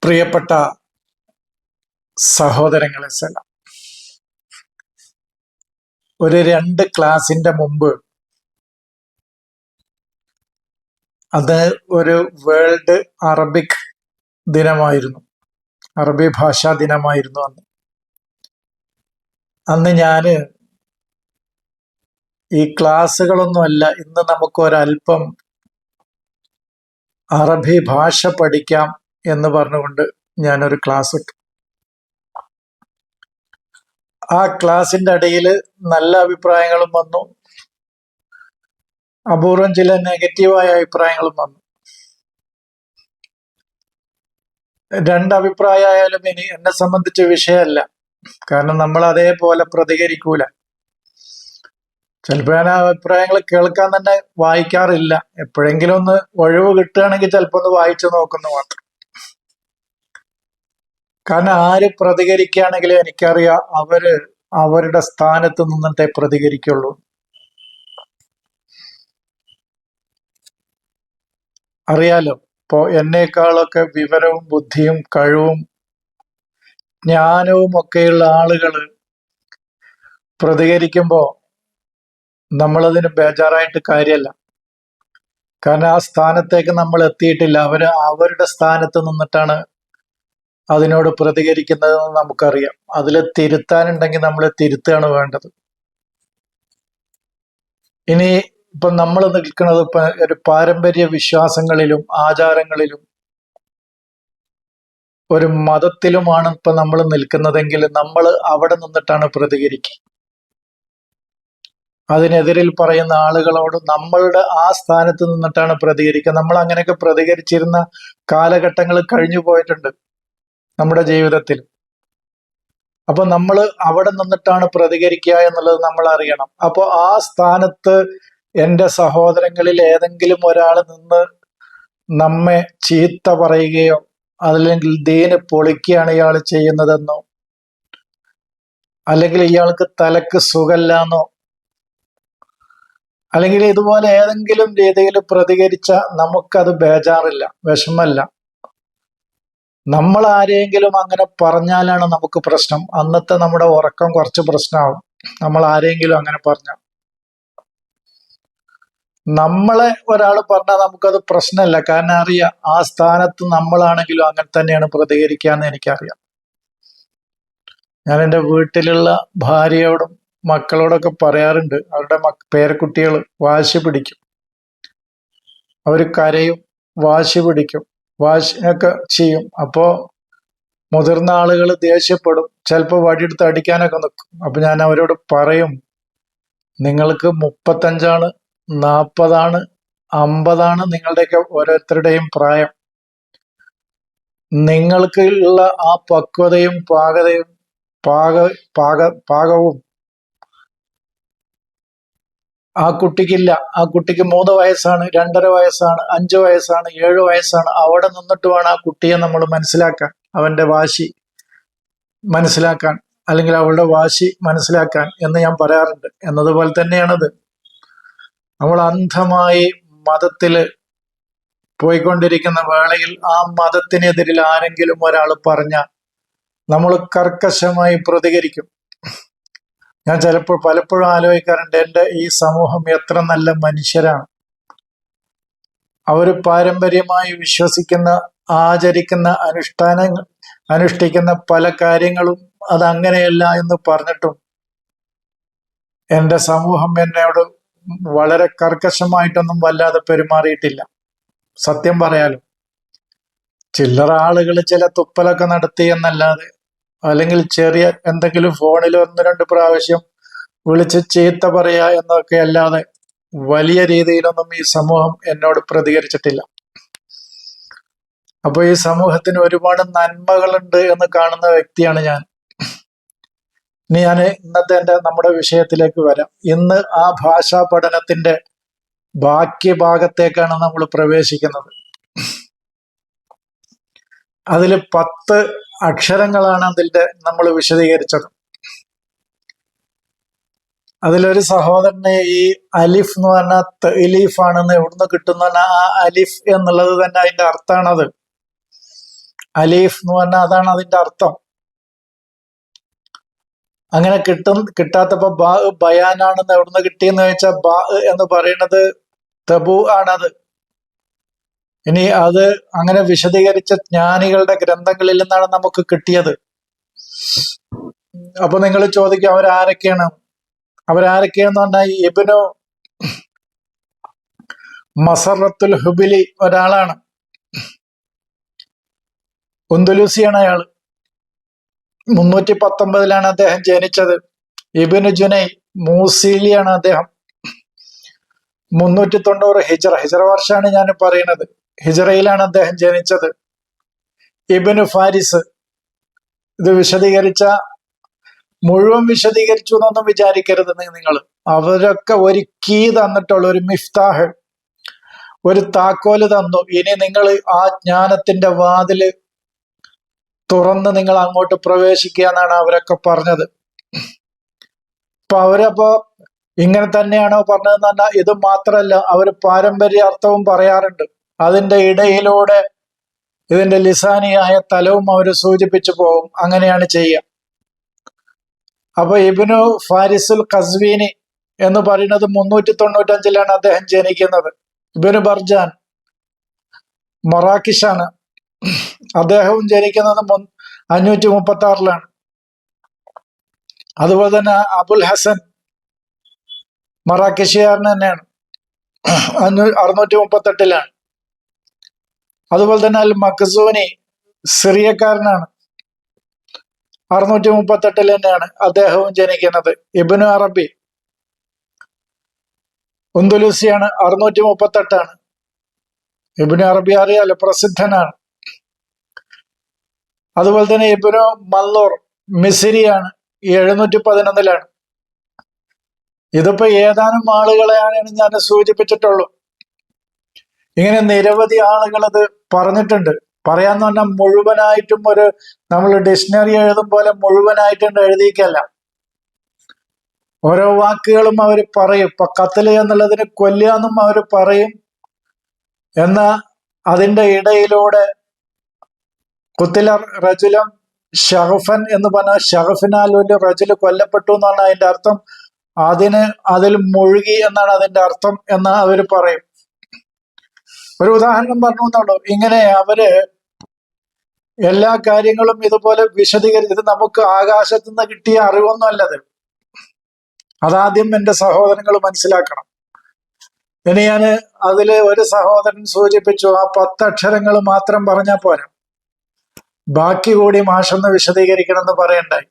പ്രിയപ്പെട്ട സഹോദരങ്ങളെ സലാം. ഒരു 2 ക്ലാസിന്റെ മുമ്പ് അത് ഒരു വേൾഡ് അറബിക് ദിനമായിരുന്നു, അറബി ഭാഷാ ദിനമായിരുന്നു. അന്ന് ഞാന് ഈ ക്ലാസ്സുകളൊന്നുമല്ല, ഇന്ന് നമുക്ക് ഒരല്പം അറബി ഭാഷ പഠിക്കാം എന്ന് പറഞ്ഞുകൊണ്ട് ഞാനൊരു ക്ലാസ് ഇട്ടു. ആ ക്ലാസിന്റെ ഇടയിൽ നല്ല അഭിപ്രായങ്ങളും വന്നു, അപൂർവം ചില നെഗറ്റീവായ അഭിപ്രായങ്ങളും വന്നു. 2 അഭിപ്രായമായാലും ഇനി എന്നെ സംബന്ധിച്ച വിഷയമല്ല, കാരണം നമ്മൾ അതേപോലെ പ്രതികരിക്കൂല. ചിലപ്പോൾ ഞാൻ ആ അഭിപ്രായങ്ങൾ കേൾക്കാൻ തന്നെ വായിക്കാറില്ല. എപ്പോഴെങ്കിലും ഒന്ന് ഒഴിവ് കിട്ടുകയാണെങ്കിൽ ചിലപ്പോൾ ഒന്ന് വായിച്ചു നോക്കുന്നു മാത്രം. കാരണം ആര് പ്രതികരിക്കുകയാണെങ്കിലും എനിക്കറിയാം അവരുടെ സ്ഥാനത്ത് നിന്നിട്ടേ പ്രതികരിക്കുള്ളൂ. അറിയാലോ, ഇപ്പോ എന്നേക്കാളൊക്കെ വിവരവും ബുദ്ധിയും കഴിവും ജ്ഞാനവും ഒക്കെയുള്ള ആളുകൾ പ്രതികരിക്കുമ്പോൾ നമ്മളതിന് ബേജാറായിട്ട് കാര്യമല്ല. കാരണം ആ സ്ഥാനത്തേക്ക് നമ്മൾ എത്തിയിട്ടില്ല. അവരുടെ സ്ഥാനത്ത് നിന്നിട്ടാണ് അതിനോട് പ്രതികരിക്കുന്നതെന്ന് നമുക്കറിയാം. അതിൽ തിരുത്താനുണ്ടെങ്കിൽ നമ്മൾ തിരുത്തുകയാണ് വേണ്ടത്. ഇനി ഇപ്പൊ നമ്മൾ നിൽക്കുന്നത് ഒരു പാരമ്പര്യ വിശ്വാസങ്ങളിലും ആചാരങ്ങളിലും ഒരു മതത്തിലുമാണ് ഇപ്പൊ നമ്മൾ നിൽക്കുന്നതെങ്കിൽ നമ്മൾ അവിടെ നിന്നിട്ടാണ് പ്രതികരിക്കുക. അതിനെതിരിൽ പറയുന്ന ആളുകളോട് നമ്മളുടെ ആ സ്ഥാനത്ത് നിന്നിട്ടാണ് പ്രതികരിക്കുക. നമ്മൾ അങ്ങനെയൊക്കെ പ്രതികരിച്ചിരുന്ന കാലഘട്ടങ്ങൾ കഴിഞ്ഞു പോയിട്ടുണ്ട് നമ്മുടെ ജീവിതത്തിൽ. അപ്പൊ നമ്മൾ അവിടെ നിന്നിട്ടാണ് പ്രതികരിക്കുക എന്നുള്ളത് നമ്മൾ അറിയണം. അപ്പൊ ആ സ്ഥാനത്ത് എൻ്റെ സഹോദരങ്ങളിൽ ഏതെങ്കിലും ഒരാൾ നിന്ന് നമ്മെ ചീത്ത പറയുകയോ അല്ലെങ്കിൽ ദീന് പൊളിക്കുകയാണ് ഇയാൾ ചെയ്യുന്നതെന്നോ, അല്ലെങ്കിൽ ഇയാൾക്ക് തലക്ക് സുഖമില്ലാന്നോ, അല്ലെങ്കിൽ ഇതുപോലെ ഏതെങ്കിലും രീതിയിൽ പ്രതികരിച്ച നമുക്കത് ബേജാറില്ല, വിഷമല്ല. നമ്മൾ ആരെങ്കിലും അങ്ങനെ പറഞ്ഞാലാണ് നമുക്ക് പ്രശ്നം. അന്നത്തെ നമ്മുടെ ഉറക്കം കുറച്ച് പ്രശ്നമാവും നമ്മൾ ആരെങ്കിലും അങ്ങനെ പറഞ്ഞാൽ. നമ്മളെ ഒരാൾ പറഞ്ഞാൽ നമുക്കത് പ്രശ്നമല്ല, കാരണം അറിയാം ആ സ്ഥാനത്ത് നമ്മളാണെങ്കിലും അങ്ങനെ തന്നെയാണ് പ്രതികരിക്കാന്ന് എനിക്കറിയാം. ഞാൻ എൻ്റെ വീട്ടിലുള്ള ഭാര്യയോടും മക്കളോടൊക്കെ പറയാറുണ്ട്, അവരുടെ പേരക്കുട്ടികൾ വാശി പിടിക്കും, അവർ കരയും, വാശി പിടിക്കും, വാശിയൊക്കെ ചെയ്യും. അപ്പോ മുതിർന്ന ആളുകൾ ദേഷ്യപ്പെടും, ചിലപ്പോൾ വടിയെടുത്ത് അടിക്കാനൊക്കെ നിൽക്കും. അപ്പൊ ഞാൻ അവരോട് പറയും, നിങ്ങൾക്ക് 35 40 50 നിങ്ങളുടെയൊക്കെ ഓരോരുത്തരുടെയും പ്രായം. നിങ്ങൾക്ക് ഉള്ള ആ പക്വതയും പാകവും ആ കുട്ടിക്കില്ല. ആ കുട്ടിക്ക് 3 വയസ്സാണ്, 2.5 വയസ്സാണ്, 5 വയസ്സാണ്, 7 വയസ്സാണ്. അവിടെ നിന്നിട്ട് വേണം ആ കുട്ടിയെ നമ്മൾ മനസ്സിലാക്കാൻ, അവന്റെ വാശി മനസ്സിലാക്കാൻ, അല്ലെങ്കിൽ അവളുടെ വാശി മനസ്സിലാക്കാൻ എന്ന് ഞാൻ പറയാറുണ്ട്. എന്നതുപോലെ തന്നെയാണത്. നമ്മൾ അന്ധമായി മതത്തില് പോയിക്കൊണ്ടിരിക്കുന്ന വേളയിൽ ആ മതത്തിനെതിരിൽ ആരെങ്കിലും ഒരാൾ പറഞ്ഞാൽ നമ്മൾ കർക്കശമായി പ്രതികരിക്കും. ഞാൻ പലപ്പോഴും ആലോചിക്കാറുണ്ട്, എൻ്റെ ഈ സമൂഹം എത്ര നല്ല മനുഷ്യരാണ്. അവർ പാരമ്പര്യമായി വിശ്വസിക്കുന്ന, ആചരിക്കുന്ന, അനുഷ്ഠിക്കുന്ന പല കാര്യങ്ങളും അതങ്ങനെയല്ല എന്ന് പറഞ്ഞിട്ടും എൻ്റെ സമൂഹം എന്നോട് വളരെ കർക്കശമായിട്ടൊന്നും വല്ലാതെ പെരുമാറിയിട്ടില്ല. സത്യം പറയാലോ, ചില്ലറ ആളുകൾ ചില തുപ്പലൊക്കെ നടത്തി എന്നല്ലാതെ, അല്ലെങ്കിൽ ചെറിയ എന്തെങ്കിലും ഫോണിൽ 1-2 പ്രാവശ്യം വിളിച്ച് ചീത്ത പറയാ എന്നൊക്കെ അല്ലാതെ വലിയ രീതിയിലൊന്നും ഈ സമൂഹം എന്നോട് പ്രതികരിച്ചിട്ടില്ല. അപ്പൊ ഈ സമൂഹത്തിന് ഒരുപാട് നന്മകളുണ്ട് എന്ന് കാണുന്ന വ്യക്തിയാണ് ഞാൻ. ഇനി ഞാൻ ഇന്നത്തെ നമ്മുടെ വിഷയത്തിലേക്ക് വരാം. ഇന്ന് ആ ഭാഷാ പഠനത്തിന്റെ ബാക്കി ഭാഗത്തേക്കാണ് നമ്മൾ പ്രവേശിക്കുന്നത്. അതിൽ 10 അക്ഷരങ്ങളാണ് നമ്മൾ വിശദീകരിച്ചത്. അതിലൊരു സഹോദരനെ ഈ അലിഫ് എന്ന് പറഞ്ഞാൽ തലീഫ് ആണെന്ന് എവിടുന്ന് കിട്ടുന്ന ആ അലിഫ് എന്നുള്ളത് തന്നെ അതിന്റെ അർത്ഥമാണത്. അലീഫ് എന്ന് പറഞ്ഞാൽ അതാണ് അതിന്റെ അർത്ഥം. അങ്ങനെ കിട്ടാത്തപ്പോ ബാ ബയാനാണെന്ന് എവിടുന്ന് കിട്ടിയെന്ന് വെച്ചാൽ ബാ എന്ന് പറയുന്നത് തബു ആണത്. ഇനി അത് അങ്ങനെ വിശദീകരിച്ച ജ്ഞാനികളുടെ ഗ്രന്ഥങ്ങളിൽ നിന്നാണ് നമുക്ക് കിട്ടിയത്. അപ്പൊ നിങ്ങൾ ചോദിക്കും അവരാരൊക്കെയാണ്? അവരാരൊക്കെയാന്ന് പറഞ്ഞാൽ ഇബ്നു മസറത്തുൽ ഹുബിലി ഒരാളാണ്, ഉന്ദുലൂസിയാണ് അയാൾ. 319 അദ്ദേഹം ജനിച്ചത്. ഇബ്നു ജുനൈ മൂസീലിയാണ് അദ്ദേഹം. 390 ഹിജറ വർഷമാണ് ഞാൻ പറയുന്നത്. ഹിജറയിലാണ് അദ്ദേഹം ജനിച്ചത്. ഇബ്നു ഫാരിസ്, ഇത് വിശദീകരിച്ച മുഴുവൻ വിശദീകരിച്ചു എന്നൊന്നും വിചാരിക്കരുത് നിങ്ങൾ. അവരൊക്കെ ഒരു കീ തന്നിട്ടുള്ള, ഒരു മിഫ്താഹ്, ഒരു താക്കോല് തന്നു. ഇനി നിങ്ങൾ ആ ജ്ഞാനത്തിന്റെ വാതില് തുറന്ന് നിങ്ങൾ അങ്ങോട്ട് പ്രവേശിക്കുക എന്നാണ് അവരൊക്കെ പറഞ്ഞത്. അവരപ്പോ ഇങ്ങനെ തന്നെയാണോ പറഞ്ഞതെന്ന് പറഞ്ഞാൽ ഇത് മാത്രമല്ല, അവർ പാരമ്പര്യ അർത്ഥവും പറയാറുണ്ട്. അതിന്റെ ഇടയിലൂടെ ഇതിന്റെ ലിസാനിയായ തലവും അവർ സൂചിപ്പിച്ചു പോകും. അങ്ങനെയാണ് ചെയ്യുക. അപ്പൊ ഇബ്നു ഫാരിസുൽ ഖസ്വീനി എന്ന് പറയുന്നത് 395 അദ്ദേഹം ജനിക്കുന്നത്. ഇബ്നു ബർജാൻ മറാക്കിഷാണ്, അദ്ദേഹവും ജനിക്കുന്നത് 536. അതുപോലെ തന്നെ അബുൽ ഹസൻ മറാക്കിഷുകാരൻ തന്നെയാണ്, 638. അതുപോലെ തന്നെ അൽ മഖ്സൂനി സിറിയക്കാരനാണ്, 638 തന്നെയാണ് അദ്ദേഹവും ജനിക്കുന്നത്. ഇബ്നു അറബി ഉന്ദുലൂസിയാണ്, 638. ഇബ്നു അറബി അറിയാലോ, പ്രസിദ്ധനാണ്. അതുപോലെ തന്നെ ഇബ്നു മല്ലൂർ മിസിരിയാണ്, 711. ഇതിപ്പോ ഏതാനും ആളുകളെയാണ് ഞാൻ സൂചിപ്പിച്ചിട്ടുള്ളൂ. ഇങ്ങനെ നിരവധി ആളുകൾ അത് പറഞ്ഞിട്ടുണ്ട്. പറയാന്ന് പറഞ്ഞാൽ മുഴുവനായിട്ടും നമ്മൾ ഡിക്ഷണറി എഴുതും പോലെ മുഴുവനായിട്ടുണ്ട് എഴുതിക്കല്ല. ഓരോ വാക്കുകളും അവർ പറയും. ഇപ്പൊ കത്ല് എന്നുള്ളതിന് കൊല്ലുക എന്നും അവർ പറയും. എന്നാ അതിന്റെ ഇടയിലൂടെ കുത്തില റജുലം ഷഹഫൻ എന്ന് പറഞ്ഞാൽ ഷഹഫിനാൽ ഒരു റജുല് കൊല്ലപ്പെട്ടു എന്നാണ് അതിന്റെ അർത്ഥം. അതിൽ മുഴുകി എന്നാണ് അതിന്റെ അർത്ഥം എന്ന് അവർ പറയും. ഒരു ഉദാഹരണം പറഞ്ഞു എന്നുള്ളൂ. ഇങ്ങനെ അവര് എല്ലാ കാര്യങ്ങളും ഇതുപോലെ വിശദീകരിച്ച്, ഇത് നമുക്ക് ആകാശത്തു നിന്ന് കിട്ടിയ അറിവൊന്നും അല്ലത്. അതാദ്യം എന്റെ സഹോദരങ്ങൾ മനസ്സിലാക്കണം. ഇനി ഞാൻ അതില് ഒരു സഹോദരൻ സൂചിപ്പിച്ചു, ആ 10 അക്ഷരങ്ങൾ മാത്രം പറഞ്ഞാൽ പോരാ, ബാക്കി കൂടി മാഷൊന്ന് വിശദീകരിക്കണം എന്ന് പറയണ്ടായി.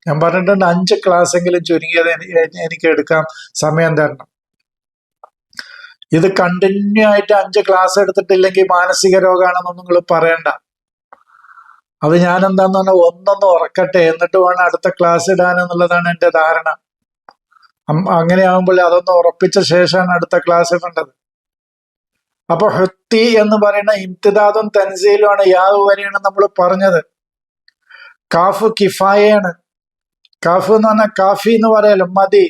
ഞാൻ പറഞ്ഞിട്ടുണ്ട് 5 ക്ലാസ് എങ്കിലും ചുരുങ്ങിയത് എനിക്ക് എടുക്കാം, സമയം തരണം. ഇത് കണ്ടിന്യൂ ആയിട്ട് 5 ക്ലാസ് എടുത്തിട്ടില്ലെങ്കിൽ മാനസിക രോഗമാണെന്നൊന്നും നിങ്ങൾ പറയണ്ട. അത് ഞാൻ എന്താന്ന് പറഞ്ഞാൽ ഒന്നൊന്ന് ഉറക്കട്ടെ, എന്നിട്ട് വേണം അടുത്ത ക്ലാസ് ഇടാൻ എന്നുള്ളതാണ് എന്റെ ധാരണ. അങ്ങനെ ആകുമ്പോൾ അതൊന്ന് ഉറപ്പിച്ച ശേഷമാണ് അടുത്ത ക്ലാസ് ഇടേണ്ടത്. അപ്പൊ ഹുത്തി എന്ന് പറയുന്ന ഇംതിദാദും തൻസീലുമാണ്, യാവ് വരെയാണ് നമ്മൾ പറഞ്ഞത്. കാഫ് കിഫായയാണ്. കാഫ് എന്ന് പറഞ്ഞാൽ കാഫി എന്ന് പറയാലോ, മതി.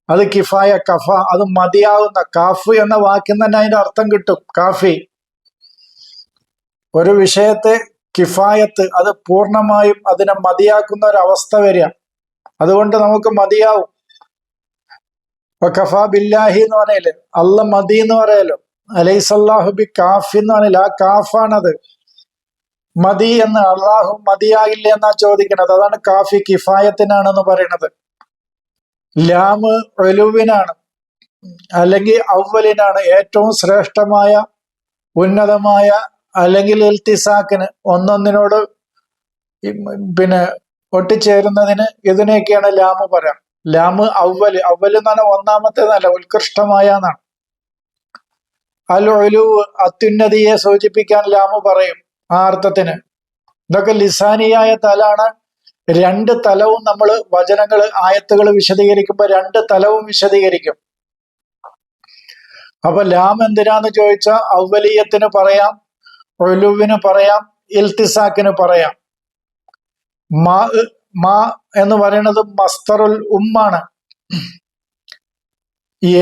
അത് കിഫായ, കഫ, അത് മതിയാവുന്ന. കാഫ് എന്ന വാക്കിൽ തന്നെ അതിന്റെ അർത്ഥം കിട്ടും, കാഫി. ഒരു വിഷയത്തെ കിഫായത്ത്, അത് പൂർണ്ണമായും അതിനെ മതിയാക്കുന്ന ഒരു അവസ്ഥ വരിക. അതുകൊണ്ട് നമുക്ക് മതിയാവും. കഫ ബില്ലാഹി എന്ന് പറയല്, അല്ല മതി എന്ന് പറയാലോ. അലൈസല്ലാഹു ബി കാഫി എന്ന് പറയില്ല, ആ കാഫാണത്. മതി എന്ന്, അള്ളാഹു മതിയാകില്ല എന്നാ ചോദിക്കണത്. അതാണ് കാഫി, കിഫായത്തിനാണെന്ന് പറയുന്നത്. ലാമ് ഒലുവിനാണ്, അല്ലെങ്കിൽ അവലിനാണ്, ഏറ്റവും ശ്രേഷ്ഠമായ, ഉന്നതമായ, അല്ലെങ്കിൽ ഇൽത്തിസാക്കിന്, ഒന്നൊന്നിനോട് ഒട്ടിച്ചേരുന്നതിന് ഇതിനെയൊക്കെയാണ് ലാമ് പറയാം. ലാമ് അവല് എന്ന് പറഞ്ഞാൽ ഒന്നാമത്തേതല്ല, ഉത്കൃഷ്ടമായ എന്നാണ്. അൽ ഒലുവ്, അത്യുന്നതിയെ സൂചിപ്പിക്കാൻ ലാമ് പറയും ആ അർത്ഥത്തിന്. ഇതൊക്കെ ലിസാനിയായ തലാണ്. 2 തലവും നമ്മൾ വചനങ്ങള്, ആയത്തുകൾ വിശദീകരിക്കുമ്പോൾ 2 തലവും വിശദീകരിക്കും. അപ്പൊ ലാം എന്തിനാന്ന് ചോദിച്ചാൽ അവലിയത്തിന് പറയാം, ഒലുവിന് പറയാം, ഇൽത്തിസാക്കിന് പറയാം. മാ എന്ന് പറയുന്നത് മസ്തറുൽ ഉമ്മാണ്.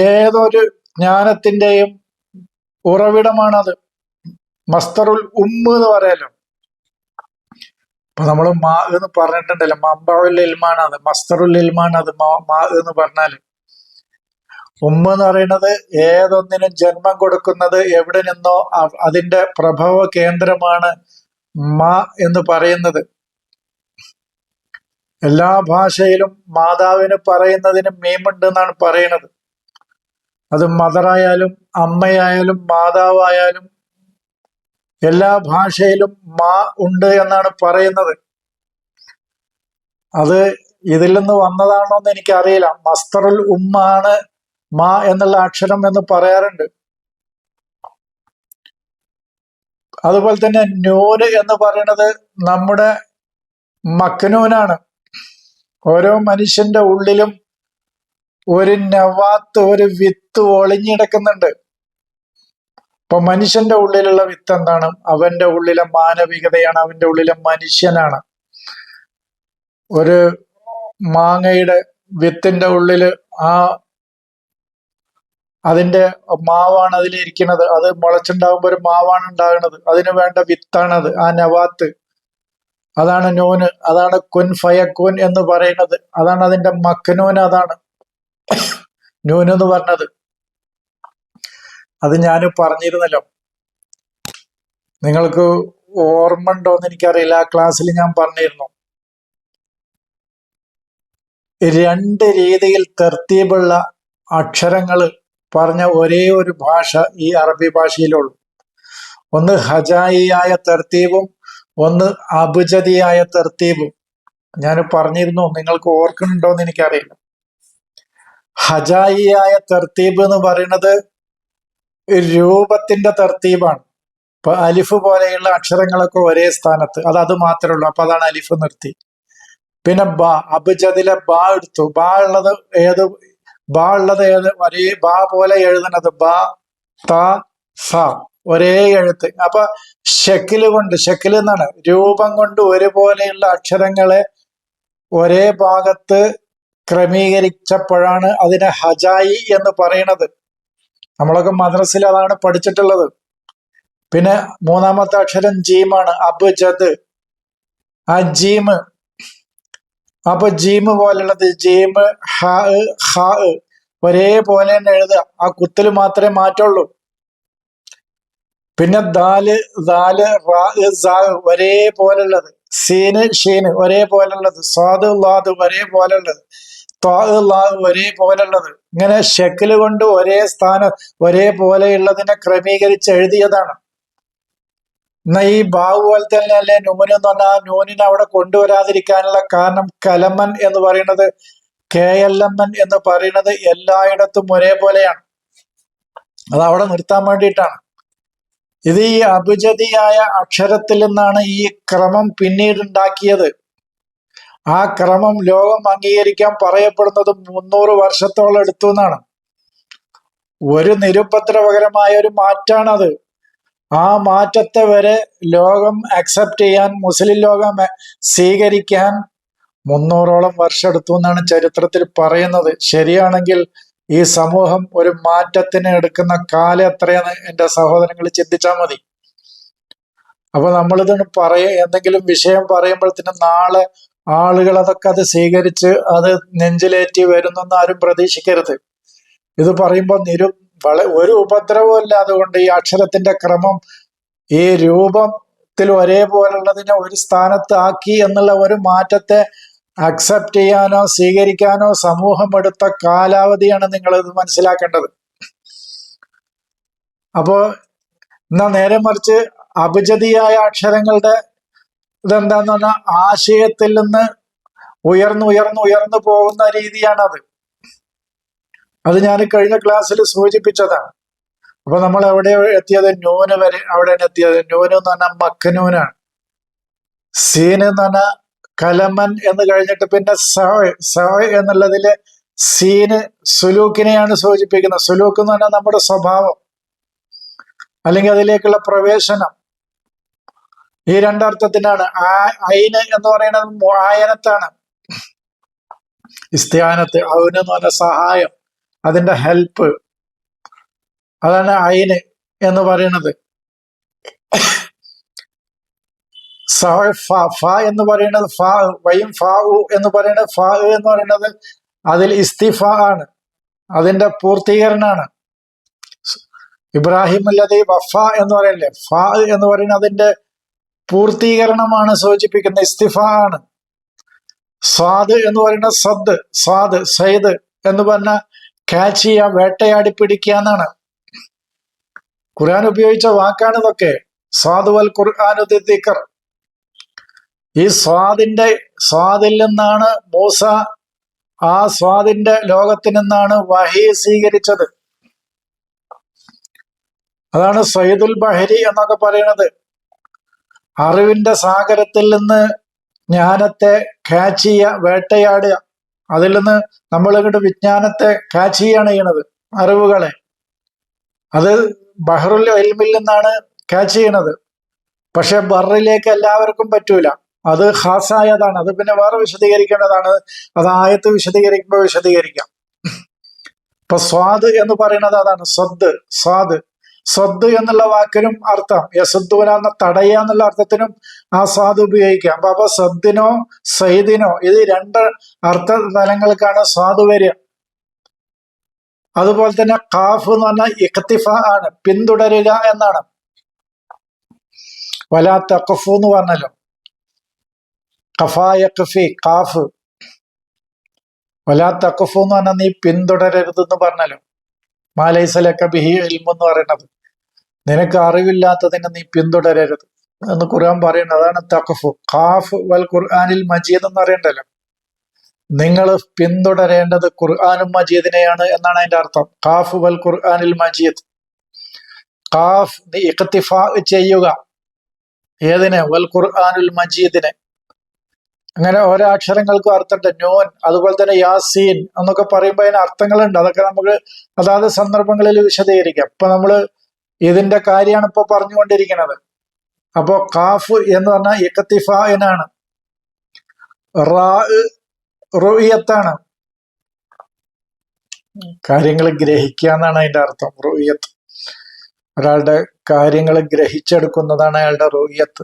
ഏതൊരു ജ്ഞാനത്തിന്റെയും ഉറവിടമാണത്. മസ്തറുൽ ഉമ്മ് എന്ന് പറയാലോ. ഇപ്പൊ നമ്മൾ മാ എന്ന് പറഞ്ഞിട്ടുണ്ടല്ലോ, മമ്പഉൽ ഇൽമാണ് അത്, മസ്തറുൽ ഇൽമാണ് അത്. മാ എന്ന് പറഞ്ഞാല് എന്ന് പറയുന്നത് ഏതൊന്നിനും ജന്മം കൊടുക്കുന്നത് എവിടെ നിന്നോ അതിന്റെ പ്രഭവ കേന്ദ്രമാണ് മാ എന്ന് പറയുന്നത്. എല്ലാ ഭാഷയിലും മാതാവിന് പറയുന്നതിന് മീമുണ്ട് എന്നാണ് പറയുന്നത്. അത് മദറായാലും അമ്മയായാലും മാതാവായാലും എല്ലാ ഭാഷയിലും മാ ഉണ്ട് എന്നാണ് പറയുന്നത്. അത് ഇതിൽ നിന്ന് വന്നതാണോ എന്ന് എനിക്കറിയില്ല. മസ്തറുൽ ഉമ്മാണ് മാ എന്നുള്ള അക്ഷരം എന്ന് പറയാറുണ്ട്. അതുപോലെ തന്നെ നൂന് എന്ന് പറയുന്നത് നമ്മുടെ മക്നൂനാണ്. ഓരോ മനുഷ്യന്റെ ഉള്ളിലും ഒരു നവാത്ത്, ഒരു വിത്ത് ഒളിഞ്ഞിടക്കുന്നുണ്ട്. ഇപ്പൊ മനുഷ്യന്റെ ഉള്ളിലുള്ള വിത്ത് എന്താണ്? അവന്റെ ഉള്ളിലെ മാനവികതയാണ്, അവന്റെ ഉള്ളിലെ മനുഷ്യനാണ്. ഒരു മാങ്ങയുടെ വിത്തിന്റെ ഉള്ളില് അതിന്റെ മാവാണ് അതിലിരിക്കുന്നത്. അത് മുളച്ചുണ്ടാകുമ്പോൾ ഒരു മാവാണ് ഉണ്ടാകുന്നത്. അതിന് വേണ്ട വിത്താണത്, ആ നവാത്ത്. അതാണ് നൂന്, അതാണ് കുൻ ഫയക്കൂൻ എന്ന് പറയുന്നത്. അതാണ് അതിന്റെ മക്നൂൻ, അതാണ് നൂന് എന്ന് പറഞ്ഞത്. അത് ഞാൻ പറഞ്ഞിരുന്നല്ലോ, നിങ്ങൾക്ക് ഓർമ്മ ഉണ്ടോന്ന് എനിക്കറിയില്ല. ആ ക്ലാസ്സിൽ ഞാൻ പറഞ്ഞിരുന്നു. 2 രീതിയിൽ തർത്തീബുള്ള അക്ഷരങ്ങൾ പറഞ്ഞ ഒരേ ഒരു ഭാഷ ഈ അറബി ഭാഷയിലുള്ളൂ. ഒന്ന് ഹജായിയായ തർത്തീബും ഒന്ന് അബ്ജദിയായ തർത്തീബും. ഞാൻ പറഞ്ഞിരുന്നു, നിങ്ങൾക്ക് ഓർക്കുന്നുണ്ടോ എന്ന് എനിക്കറിയില്ല. ഹജായിയായ തർത്തീബ് എന്ന് പറയുന്നത് രൂപത്തിന്റെ തർത്തീബാണ്. ഇപ്പൊ അലിഫ് പോലെയുള്ള അക്ഷരങ്ങളൊക്കെ ഒരേ സ്ഥാനത്ത്, അത് മാത്രമേ ഉള്ളൂ. അപ്പൊ അതാണ് അലിഫ് നിർത്തി. പിന്നെ ബ, അബ്ജദിലെ ബ എടുത്തു. ബ ഉള്ളത് ഏത്? ഒരേ ബ പോലെ എഴുതുന്നത് ബ, ത, സ, ഒരേ എഴുത്ത്. അപ്പൊ ഷെക്കില് കൊണ്ട്, ഷെക്കിൽ എന്നാണ് രൂപം കൊണ്ട് ഒരുപോലെയുള്ള അക്ഷരങ്ങളെ ഒരേ ഭാഗത്ത് ക്രമീകരിച്ചപ്പോഴാണ് അതിനെ ഹജായി എന്ന് പറയുന്നത്. നമ്മളൊക്കെ മദ്രസയിൽ അതാണ് പഠിച്ചിട്ടുള്ളത്. പിന്നെ 3ാമത്തെ അക്ഷരം ജീമാണ്, അബ്ജദ്. ആ ജീമ്, അപ്പൊ ജീമ് പോലുള്ളത് ജീമ്, ഹ, ഹ ഒരേപോലെ തന്നെ എഴുതുക. ആ കുത്തല് മാത്രമേ മാറ്റുള്ളൂ. പിന്നെ ദാല്, റാ, ഒരേപോലുള്ളത്. സീന്, ഷീന് ഒരേപോലുള്ളത്. സ്വാദ്, ലാദ് ഒരേപോലുള്ളത്. ഒരേപോലുള്ളത്. ഇങ്ങനെ ഷെക്കില് കൊണ്ട് ഒരേ സ്ഥാനം ഒരേപോലെയുള്ളതിനെ ക്രമീകരിച്ച് എഴുതിയതാണ്. എന്നാ ഈ ബാവ് പോലെ തന്നെ അല്ലെ നൂന് എന്ന് പറഞ്ഞാൽ ആ നൂനിനെ അവിടെ കൊണ്ടുവരാതിരിക്കാനുള്ള കാരണം കലമൻ എന്ന് പറയുന്നത്, KLMN എന്ന് പറയുന്നത് എല്ലായിടത്തും ഒരേപോലെയാണ്. അത് അവിടെ നിർത്താൻ വേണ്ടിയിട്ടാണ്. ഇത് ഈ അബ്ജദിയായ അക്ഷരത്തിൽ നിന്നാണ് ഈ ക്രമം പിന്നീട് ഉണ്ടാക്കിയത്. ആ ക്രമം ലോകം അംഗീകരിക്കാൻ പറയപ്പെടുന്നത് 300 വർഷത്തോളം എടുത്തു എന്നാണ്. ഒരു നിരുപദ്രവകരമായ ഒരു മാറ്റാണത്. ആ മാറ്റത്തെ വരെ ലോകം അക്സെപ്റ്റ് ചെയ്യാൻ, മുസ്ലിം ലോകം സ്വീകരിക്കാൻ 300ഓളം വർഷം എടുത്തു എന്നാണ് ചരിത്രത്തിൽ പറയുന്നത്. ശരിയാണെങ്കിൽ ഈ സമൂഹം ഒരു മാറ്റത്തിന് എടുക്കുന്ന കാലം എത്രയെന്ന് എൻ്റെ സഹോദരങ്ങൾ ചിന്തിച്ചാൽ മതി. അപ്പൊ നമ്മളിത് എന്തെങ്കിലും വിഷയം പറയുമ്പോഴത്തേനും നാളെ ആളുകൾ അതൊക്കെ അത് സ്വീകരിച്ച് അത് നെഞ്ചിലേറ്റി വരുന്നൊന്നും ആരും പ്രതീക്ഷിക്കരുത്. ഇത് പറയുമ്പോൾ ഒരു ഉപദ്രവവും ഇല്ല. അതുകൊണ്ട് ഈ അക്ഷരത്തിന്റെ ക്രമം ഈ രൂപത്തിൽ ഒരേപോലുള്ളതിനെ ഒരു സ്ഥാനത്ത് ആക്കി എന്നുള്ള ഒരു മാറ്റത്തെ അക്സെപ്റ്റ് ചെയ്യാനോ സ്വീകരിക്കാനോ സമൂഹം എടുത്ത കാലാവധിയാണ് നിങ്ങൾ ഇത് മനസ്സിലാക്കേണ്ടത്. അപ്പോ എന്നാ നേരെ മറിച്ച് അബ്ജദിയായ അക്ഷരങ്ങളുടെ ഇതെന്താന്ന് പറഞ്ഞാൽ ആശയത്തിൽ നിന്ന് ഉയർന്നു പോകുന്ന രീതിയാണത്. അത് ഞാൻ കഴിഞ്ഞ ക്ലാസ്സിൽ സൂചിപ്പിച്ചതാണ്. അപ്പൊ നമ്മൾ എവിടെ എത്തിയത്? നൂന് വരെ അവിടെയാണ് എത്തിയത്. നൂന് എന്ന് പറഞ്ഞാൽ മക്നൂനാണ്. സീന് എന്ന് പറഞ്ഞാൽ കലമൻ എന്ന് കഴിഞ്ഞിട്ട് പിന്നെ സ എന്നുള്ളതില് സീന് സുലൂക്കിനെയാണ് സൂചിപ്പിക്കുന്നത്. സുലൂക്ക് എന്ന് പറഞ്ഞാൽ നമ്മുടെ സ്വഭാവം അല്ലെങ്കിൽ അതിലേക്കുള്ള പ്രവേശനം. ഈ രണ്ടർത്ഥത്തിനാണ്. ഐന് എന്ന് പറയുന്നത് ആയനത്താണ്, ഇസ്തിയാനത്ത്. ഔന് എന്ന് പറഞ്ഞ സഹായം, അതിന്റെ ഹെൽപ്പ്, അതാണ് ഐന് എന്ന് പറയുന്നത്. സ ഫ എന്ന് പറയുന്നത് ഫ വൈം ഫ ഉ എന്ന് പറയുന്നത് ഫ എന്ന് പറയുന്നത് അതിൽ ഇസ്തിഫ ആണ്, അതിന്റെ പൂർത്തീകരണമാണ്. ഇബ്രാഹിം അല്ലതി വഫ എന്ന് പറയല്ലേ, ഫ എന്ന് പറയുന്നത് അതിന്റെ പൂർത്തീകരണമാണ് സൂചിപ്പിക്കുന്ന ഇസ്തിഫ ആണ്. സ്വാദ് എന്ന് പറയുന്നത് സദ്, സ്വാദ് സയ്ദ് എന്ന് പറഞ്ഞ ക്യാച്ച് ചെയ്യുക, വേട്ടയാടി പിടിക്കുക എന്നാണ്. ഖുർആൻ ഉപയോഗിച്ച വാക്കാണ് ഇതൊക്കെ. സ്വാദ് വൽ ഖുർആനു ദിക്ർ. ഈ സ്വാദിൽ നിന്നാണ് മൂസ, ആ സ്വാദിന്റെ ലോകത്തിൽ നിന്നാണ് വഹി സ്വീകരിച്ചത്. അതാണ് സയ്യിദുൽ ബഹരി എന്നൊക്കെ പറയുന്നത്. അറിവിന്റെ സാഗരത്തിൽ നിന്ന് ജ്ഞാനത്തെ ക്യാച്ച് ചെയ്യുക, വേട്ടയാടുക. അതിൽ നിന്ന് നമ്മൾ ഇങ്ങോട്ട് വിജ്ഞാനത്തെ ക്യാച്ച് ചെയ്യാണ് ചെയ്യണത്, അറിവുകളെ. അത് ബഹറുൽ ഇൽമിൽ നിന്നാണ് ക്യാച്ച് ചെയ്യണത്. പക്ഷെ ബറിലേക്ക് എല്ലാവർക്കും പറ്റൂല, അത് ഖാസായതാണ്. അത് പിന്നെ വേറെ വിശദീകരിക്കേണ്ടതാണ്. അത് ആയത്ത് വിശദീകരിക്കുമ്പോൾ വിശദീകരിക്കാം. ഇപ്പൊ സ്വാദ് എന്ന് പറയുന്നത് അതാണ്. സ്വദ് എന്നുള്ള വാക്കിനും അർത്ഥം യസുദ്ദൂന എന്ന തടയുക എന്നുള്ള അർത്ഥത്തിനും ആ സ്വാദ് ഉപയോഗിക്കാം. അപ്പൊ സദ്ദിനോ സയ്ദിനോ ഇത് രണ്ട് അർത്ഥ തലങ്ങൾക്കാണ് സ്വാദ് വരിക. അതുപോലെ തന്നെ കാഫ് എന്ന് പറഞ്ഞാൽ ഇഖ്തിഫ ആണ്, പിന്തുടരുക എന്നാണ്. വലാ തഖഫു എന്ന് പറഞ്ഞല്ലോ, ഖഫായഖഫി കാഫ്. വലാ തഖഫു എന്ന് പറഞ്ഞാൽ നീ പിന്തുടരരുതെന്ന് പറഞ്ഞല്ലോ. മാലൈസലക ബിഹി ഇൽമു എന്ന് പറയുന്നത്, നിനക്ക് അറിവില്ലാത്തതിനെ നീ പിന്തുടരരുത് എന്ന് ഖുർആൻ പറയുന്നത്. അതാണ് തഖഫു. ഖാഫ് വൽ ഖുർആനിൽ മജീദ് എന്ന് പറയണ്ടല്ലോ, നിങ്ങൾ പിന്തുടരേണ്ടത് ഖുർആനും മജീദിനെയാണ് എന്നാണ് അതിന്റെ അർത്ഥം. ഖാഫ് വൽ ഖുർആനിൽ മജീദ്. ഖാഫ് നീ ഇഖ്തിഫാ ചെയ്യുക, ഏതിനെ? വൽ ഖുർആനുൽ മജീദിനെ. അങ്ങനെ ഓരോ അക്ഷരങ്ങൾക്കും അർത്ഥമുണ്ട്. നൂൻ, അതുപോലെ തന്നെ യാസീൻ എന്നൊക്കെ പറയുമ്പോൾ അതിന് അർത്ഥങ്ങളുണ്ട്. അതൊക്കെ നമുക്ക് അതാത് സന്ദർഭങ്ങളിൽ വിശദീകരിക്കാം. ഇപ്പൊ നമ്മള് ഇതിന്റെ കാര്യമാണ് ഇപ്പൊ പറഞ്ഞുകൊണ്ടിരിക്കുന്നത്. അപ്പോ കാഫ് എന്ന് പറഞ്ഞാൽ ഇഖ്തിഫാഇനാണ്. റാ റുഇയത്താണ്, കാര്യങ്ങൾ ഗ്രഹിക്കുക എന്നാണ് അതിന്റെ അർത്ഥം. റുഇയത്ത്, ഒരാളുടെ കാര്യങ്ങൾ ഗ്രഹിച്ചെടുക്കുന്നതാണ് അയാളുടെ റുഇയത്ത്.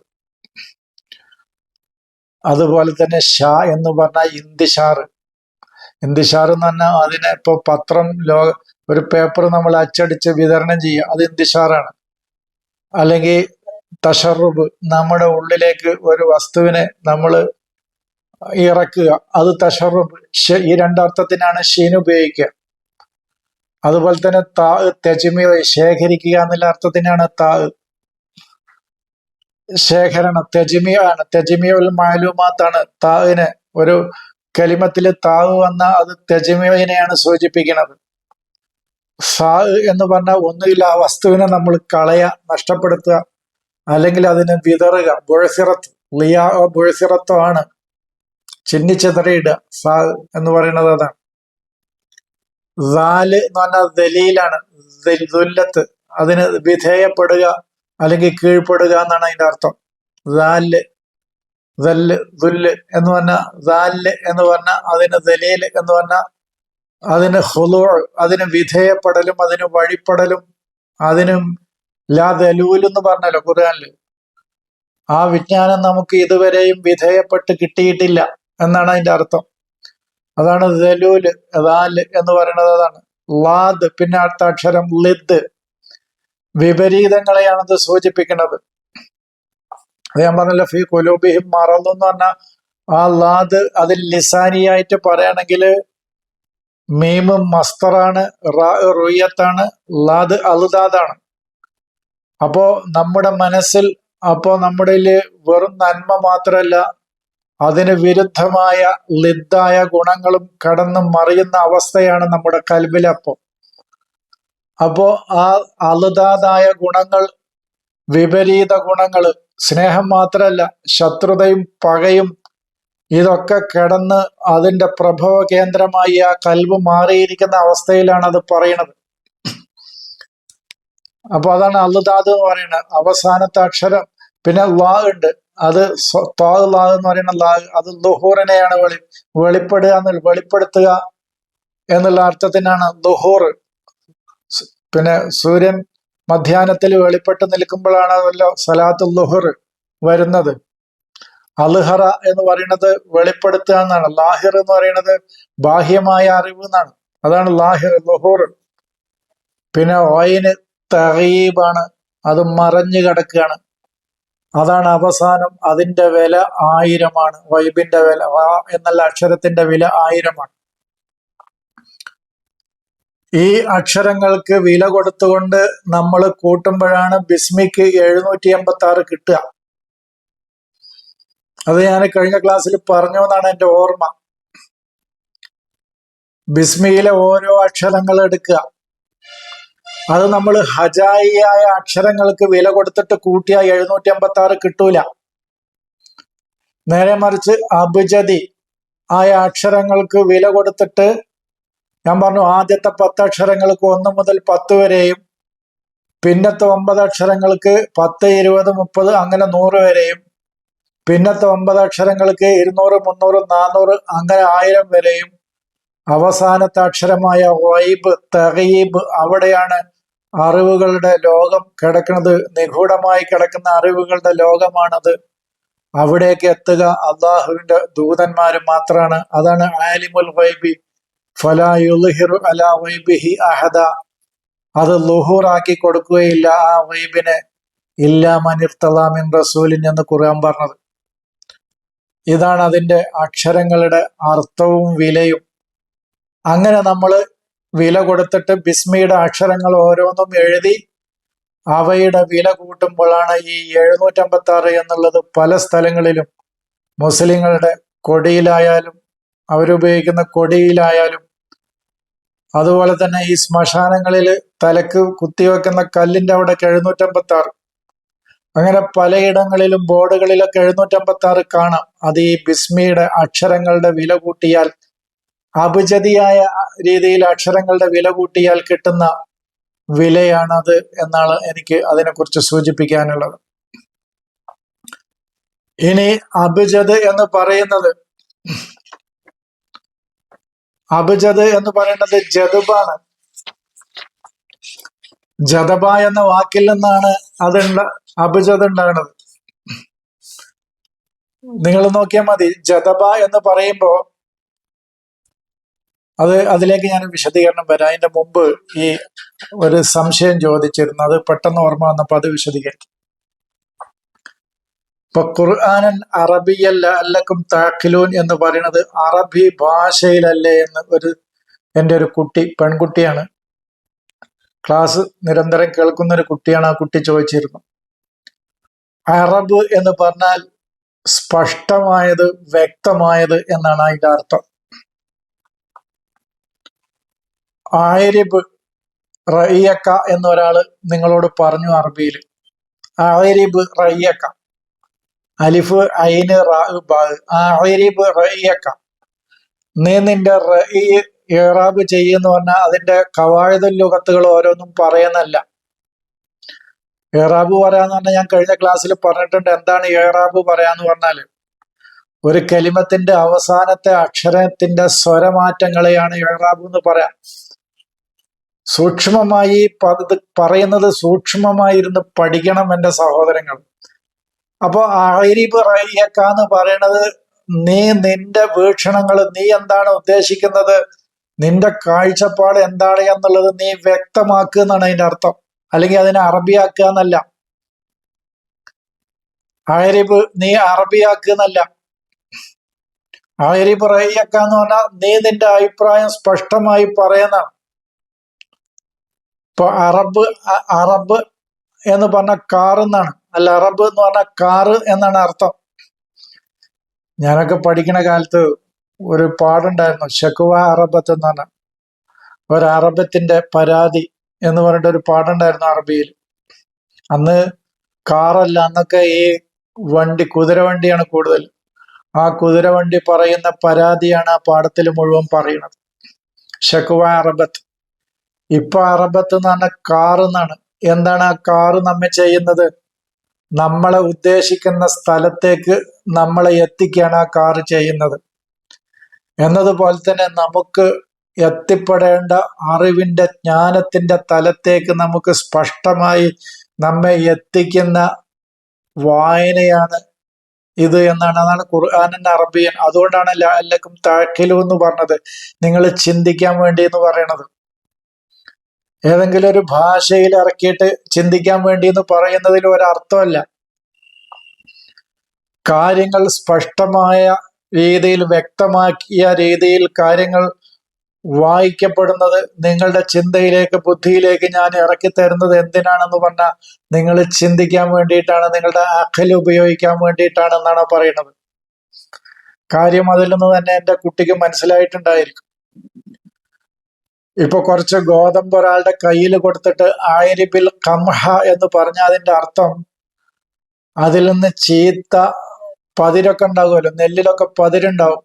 അതുപോലെ തന്നെ ഷാ എന്ന് പറഞ്ഞാൽ ഇന്തിഷാർ എന്ന് പറഞ്ഞാൽ അതിനെ ഇപ്പൊ പത്രം ഒരു പേപ്പർ നമ്മൾ അച്ചടിച്ച് വിതരണം ചെയ്യുക, അത് ഇന്തിഷാറാണ്. അല്ലെങ്കിൽ തഷറുബ്, നമ്മുടെ ഉള്ളിലേക്ക് ഒരു വസ്തുവിനെ നമ്മൾ ഇറക്കുക, അത് തഷറുബ്. ഈ രണ്ടർത്ഥത്തിനാണ് ഷീൻ ഉപയോഗിക്കുക. അതുപോലെ തന്നെ താ തെജ്മിയ, ശേഖരിക്കുക എന്നുള്ള അർത്ഥത്തിനാണ് താ. ശേഖരണം തെജ്മിയാണ്, തെജ്മിയുൽ മാലൂമാത്താണ്. താവിന് ഒരു കലിമത്തില് താവ് വന്ന അത് തെജ്മിയനെയാണ് സൂചിപ്പിക്കുന്നത്. സാ എന്ന് പറഞ്ഞാൽ ഒന്നുമില്ല, ആ വസ്തുവിനെ നമ്മൾ കളയുക, നഷ്ടപ്പെടുത്തുക, അല്ലെങ്കിൽ അതിനെ വിതറുക. ബുഴസിറത്ത്, ലിയാ ബുഴസിറത്തോ ആണ്, ചിന്നിച്ചെതറിയിടുക. സാ എന്ന് പറയുന്നത് അതാണ്. ദാല് എന്ന് പറഞ്ഞാൽ ദലീലാണ്, ദുല്ലത്ത്, അതിന് വിധേയപ്പെടുക അല്ലെങ്കിൽ കീഴ്പ്പെടുക എന്നാണ് അതിന്റെ അർത്ഥം. ദാല് ദുല്ല് എന്ന് പറഞ്ഞാൽ, ദാല് എന്ന് പറഞ്ഞാൽ അതിന് ദലീൽ എന്ന് പറഞ്ഞാൽ അതിന് ഖുളൂ, അതിന് വിധേയപ്പെടലും അതിന് വഴിപ്പെടലും, അതിനും ലാ ദലൂൽ എന്ന് പറഞ്ഞല്ലോ ഖുർആനില്. ആ വിജ്ഞാനം നമുക്ക് ഇതുവരെയും വിധേയപ്പെട്ട് കിട്ടിയിട്ടില്ല എന്നാണ് അതിന്റെ അർത്ഥം. അതാണ് ദലൂല്, ദാല് എന്ന് പറയുന്നത് അതാണ്. ലാദ്, പിന്നെ അടുത്ത അക്ഷരം ലിദ്, വിപരീതങ്ങളെയാണത് സൂചിപ്പിക്കുന്നത്. അത് ഞാൻ പറഞ്ഞല്ലോ, ഫീ ഖുലൂബിഹിം മറദ് എന്ന് പറഞ്ഞാൽ ആ ലാദ് അതിൽ ലിസാനിയായിട്ട് പറയുകയാണെങ്കിൽ മീമ് മസ്തറാണ്, റാ റുയ്യത്താണ്, ലാദ് അൽദാദാണ്. അപ്പോ നമ്മുടെ മനസ്സിൽ, അപ്പോ നമ്മുടെ വെറും നന്മ മാത്രമല്ല, അതിന് വിരുദ്ധമായ ലിദ്ദായ ഗുണങ്ങളും കടന്ന് മറിയുന്ന അവസ്ഥയാണ് നമ്മുടെ കൽബിൽ. അപ്പോ ആ അലുദാതായ ഗുണങ്ങൾ, വിപരീത ഗുണങ്ങൾ, സ്നേഹം മാത്രമല്ല ശത്രുതയും പകയും, ഇതൊക്കെ കിടന്ന് അതിന്റെ പ്രഭവ കേന്ദ്രമായി ആ കൽബ് മാറിയിരിക്കുന്ന അവസ്ഥയിലാണ് അത് പറയുന്നത്. അപ്പൊ അതാണ് അലുദാദ് എന്ന് പറയുന്നത്, അവസാനത്തെ അക്ഷരം. പിന്നെ ലാ ഉണ്ട്, അത് ലാ എന്ന് പറയുന്ന ലാ, അത് ദുഹൂറിനെയാണ് വെളിപ്പെടുക, വെളിപ്പെടുത്തുക എന്നുള്ള അർത്ഥത്തിനാണ് ദുഹൂർ. പിന്നെ സൂര്യൻ മധ്യാഹ്നത്തിൽ വെളിപ്പെട്ട് നിൽക്കുമ്പോഴാണ് അതല്ലോ സലാത്തുൽ ളുഹർ വരുന്നത്. അൽഹറ എന്ന് പറയുന്നത് വെളിപ്പെടുത്തുക എന്നാണ്. ലാഹിർ എന്ന് പറയുന്നത് ബാഹ്യമായ അറിവ് എന്നാണ്. അതാണ് ലാഹിർ, ലുഹൂർ. പിന്നെ ഓയിന് തഗീബാണ്, അത് മറഞ്ഞു കിടക്കുകയാണ്. അതാണ് അവസാനം. അതിന്റെ വില 1000. വൈബിന്റെ വില, എന്നുള്ള അക്ഷരത്തിന്റെ വില 1000. ഈ അക്ഷരങ്ങൾക്ക് വില കൊടുത്തുകൊണ്ട് നമ്മൾ കൂട്ടുമ്പോഴാണ് ബിസ്മിക്ക് 786 കിട്ടുക. അത് ഞാൻ കഴിഞ്ഞ ക്ലാസ്സിൽ പറഞ്ഞു എന്നാണ് എൻ്റെ ഓർമ്മ. ബിസ്മിയിലെ ഓരോ അക്ഷരങ്ങൾ എടുക്കുക, അത് നമ്മൾ ഹജായിയായ അക്ഷരങ്ങൾക്ക് വില കൊടുത്തിട്ട് കൂട്ടിയ 786 കിട്ടൂല. നേരെ മറിച്ച് അബ്ജദി ആയ അക്ഷരങ്ങൾക്ക് വില കൊടുത്തിട്ട്, ഞാൻ പറഞ്ഞു ആദ്യത്തെ 10 അക്ഷരങ്ങൾക്ക് 1 മുതൽ 10 വരെയും, പിന്നത്തെ 9 അക്ഷരങ്ങൾക്ക് 10, 20, 30 അങ്ങനെ 100 വരെയും, പിന്നത്തെ 9 അക്ഷരങ്ങൾക്ക് 200, 300, 400 അങ്ങനെ 1000 വരെയും, അവസാനത്തെ അക്ഷരമായ വൈബ്, തഗീബ്, അവിടെയാണ് അറിവുകളുടെ ലോകം കിടക്കുന്നത്. നിഗൂഢമായി കിടക്കുന്ന അറിവുകളുടെ ലോകമാണത്. അവിടേക്ക് എത്തുക അള്ളാഹുവിന്റെ ദൂതന്മാര് മാത്രമാണ്. അതാണ് ആലിമുൽ ഗൈബി ഫലാ യുദ്ഹിറു അലാ ഗൈബിഹി അഹദ. അത് ലുഹൂറാക്കി കൊടുക്കുകയില്ല ആ ഗൈബിനെ ഇല്ലാ മൻ ഇർതളാ മിൻ റസൂലിൻ എന്ന് ഖുർആൻ പറഞ്ഞത്. ഇതാണ് അതിന്റെ അക്ഷരങ്ങളുടെ അർത്ഥവും വിലയും. അങ്ങനെ നമ്മൾ വില കൊടുത്തിട്ട് ബിസ്മിയുടെ അക്ഷരങ്ങൾ ഓരോന്നും എഴുതി അവയുടെ വില കൂട്ടുമ്പോഴാണ് ഈ 756 എന്നുള്ളത് പല സ്ഥലങ്ങളിലും മുസ്ലിങ്ങളുടെ കൊടിയിലായാലും അവരുപയോഗിക്കുന്ന കൊടിയിലായാലും, അതുപോലെ തന്നെ ഈ ശ്മശാനങ്ങളിൽ തലക്ക് കുത്തിവെക്കുന്ന കല്ലിന്റെ അവിടെ 756, അങ്ങനെ പലയിടങ്ങളിലും ബോർഡുകളിലൊക്കെ 756 കാണാം. അത് ഈ ബിസ്മിയുടെ അക്ഷരങ്ങളുടെ വില കൂട്ടിയാൽ, അബ്ജദിയായ രീതിയിൽ അക്ഷരങ്ങളുടെ വില കൂട്ടിയാൽ കിട്ടുന്ന വിലയാണത് എന്നാണ് എനിക്ക് അതിനെക്കുറിച്ച് സൂചിപ്പിക്കാനുള്ളത്. ഇനി അബ്ജദ് എന്ന് പറയുന്നത് ജദബാണ്. ജദബ എന്ന വാക്കിൽ നിന്നാണ് അബ്ജദ് ഉണ്ടാകുന്നത്. നിങ്ങൾ നോക്കിയാൽ മതി, ജദബ എന്ന് പറയുമ്പോ അതിലേക്ക് ഞാൻ വിശദീകരണം വരാം. അതിന്റെ മുമ്പ് ഈ ഒരു സംശയം ചോദിച്ചിരുന്നു, അത് പെട്ടെന്ന് ഓർമ്മ വന്നപ്പോ അത് വിശദീകരിക്കും. ഇപ്പൊ ഖുർആനൻ അറബിയല്ല അല്ലക്കും താഖിലൂൻ എന്ന് പറയുന്നത് അറബി ഭാഷയിലല്ലേ എന്ന് എൻ്റെ ഒരു കുട്ടി, പെൺകുട്ടിയാണ്, ക്ലാസ് നിരന്തരം കേൾക്കുന്ന ഒരു കുട്ടിയാണ്. ആ കുട്ടി ചോദിച്ചിരുന്നു, അറബ് എന്ന് പറഞ്ഞാൽ സ്പഷ്ടമായത്, വ്യക്തമായത് എന്നാണ് അതിന്റെ അർത്ഥം. ആരിബ് റയ്യക്ക എന്നൊരാള് നിങ്ങളോട് പറഞ്ഞു അറബിയിൽ. ആരിബ് റയ്യക്ക, അലിഫ് ഐന് റാ ബാ. ആരിബ് റയ്യക്ക, നീ നിന്റെ ഇറാബ് ചെയ്യുന്ന പറഞ്ഞാൽ അതിന്റെ ഖവായിദുൽ ലുഗത്തുകൾ ഓരോന്നും പറയുന്നല്ല. ഇറാബ് പറയാന്ന് പറഞ്ഞാൽ ഞാൻ കഴിഞ്ഞ ക്ലാസ്സിൽ പറഞ്ഞിട്ടുണ്ട്. എന്താണ് ഇറാബ് പറയാന്ന് പറഞ്ഞാല് ഒരു കലിമത്തിന്റെ അവസാനത്തെ അക്ഷരത്തിന്റെ സ്വരമാറ്റങ്ങളെയാണ് ഇറാബ് എന്ന് പറയാം. സൂക്ഷ്മമായി പറയുന്നത് സൂക്ഷ്മമായിരുന്ന് പഠിക്കണം എൻ്റെ സഹോദരങ്ങൾ. അപ്പൊ ആരിബ് റയ്യക്ക എന്ന് പറയണത് നീ നിന്റെ വീക്ഷണങ്ങൾ, നീ എന്താണ് ഉദ്ദേശിക്കുന്നത്, നിന്റെ കാഴ്ചപ്പാട് എന്താണ് എന്നുള്ളത് നീ വ്യക്തമാക്കുക എന്നാണ് അതിന്റെ അർത്ഥം. അല്ലെങ്കിൽ അതിനെ അറബിയാക്കുക എന്നല്ല. ആരിബ് നീ അറബിയാക്കുക എന്നല്ല. ആരിബ് റയ്യക്ക എന്ന് പറഞ്ഞാൽ നീ നിന്റെ അഭിപ്രായം സ്പഷ്ടമായി പറയുന്നതാണ്. ഇപ്പൊ അറബ് എന്ന് പറഞ്ഞ കാർ എന്നാണ്, അല്ല അറബ് എന്ന് പറഞ്ഞ കാറ് എന്നാണ് അർത്ഥം. ഞാനൊക്കെ പഠിക്കുന്ന കാലത്ത് ഒരു പാടുണ്ടായിരുന്നു, ഷക്കുവ അറബത്ത് എന്ന് പറഞ്ഞ ഒരു അറബത്തിന്റെ പരാതി എന്ന് പറഞ്ഞിട്ട് ഒരു പാടുണ്ടായിരുന്നു അറബിയിൽ. അന്ന് കാറല്ല, അന്നൊക്കെ ഈ കുതിരവണ്ടിയാണ് കൂടുതൽ. ആ കുതിരവണ്ടി പറയുന്ന പരാതിയാണ് ആ പാഠത്തിൽ മുഴുവൻ പറയുന്നത്, ഷക്കുവ അറബത്ത്. ഇപ്പൊ അറബത്ത് എന്ന് പറഞ്ഞ കാർ എന്നാണ്. എന്താണ് ആ കാറ് നമ്മെ ചെയ്യുന്നത്? നമ്മളെ ഉദ്ദേശിക്കുന്ന സ്ഥലത്തേക്ക് നമ്മളെ എത്തിക്കുകയാണ് ആ കാറ് ചെയ്യുന്നത്. എന്നതുപോലെ തന്നെ നമുക്ക് എത്തിപ്പെടേണ്ട അറിവിന്റെ, ജ്ഞാനത്തിന്റെ തലത്തേക്ക് നമുക്ക് സ്പഷ്ടമായി നമ്മെ എത്തിക്കുന്ന വായനയാണ് ഇത് എന്നാണ്. അതാണ് ഖുർആൻ അറബിയൻ. അതുകൊണ്ടാണ് ലഅല്ലക്കും തഅഖിലൂ എന്ന് പറഞ്ഞത്, നിങ്ങൾ ചിന്തിക്കാൻ വേണ്ടി എന്ന് പറയണത്. ഏതെങ്കിലും ഒരു ഭാഷയിൽ ഇറക്കിയിട്ട് ചിന്തിക്കാൻ വേണ്ടി എന്ന് പറയുന്നതിൽ ഒരർത്ഥമല്ല. കാര്യങ്ങൾ സ്പഷ്ടമായ രീതിയിൽ, വ്യക്തമാക്കിയ രീതിയിൽ കാര്യങ്ങൾ വായിക്കപ്പെടുന്നത് നിങ്ങളുടെ ചിന്തയിലേക്ക്, ബുദ്ധിയിലേക്ക് ഞാൻ ഇറക്കി തരുന്നത് എന്തിനാണെന്ന് പറഞ്ഞാൽ നിങ്ങൾ ചിന്തിക്കാൻ വേണ്ടിയിട്ടാണ്, നിങ്ങളുടെ അഖൽ ഉപയോഗിക്കാൻ വേണ്ടിയിട്ടാണ് എന്നാണ് പറയുന്നത്. കാര്യം അതിൽ നിന്ന് തന്നെ എൻ്റെ കുട്ടിക്ക് മനസ്സിലായിട്ടുണ്ടായിരിക്കും. ഇപ്പൊ കുറച്ച് ഗോതമ്പ് ഒരാളുടെ കയ്യിൽ കൊടുത്തിട്ട് ആയിരിബിൽ കംഹ എന്ന് പറഞ്ഞ അതിന്റെ അർത്ഥം, അതിൽ നിന്ന് ചീത്ത പതിരൊക്കെ ഉണ്ടാകുമല്ലോ, നെല്ലിലൊക്കെ പതിരുണ്ടാവും.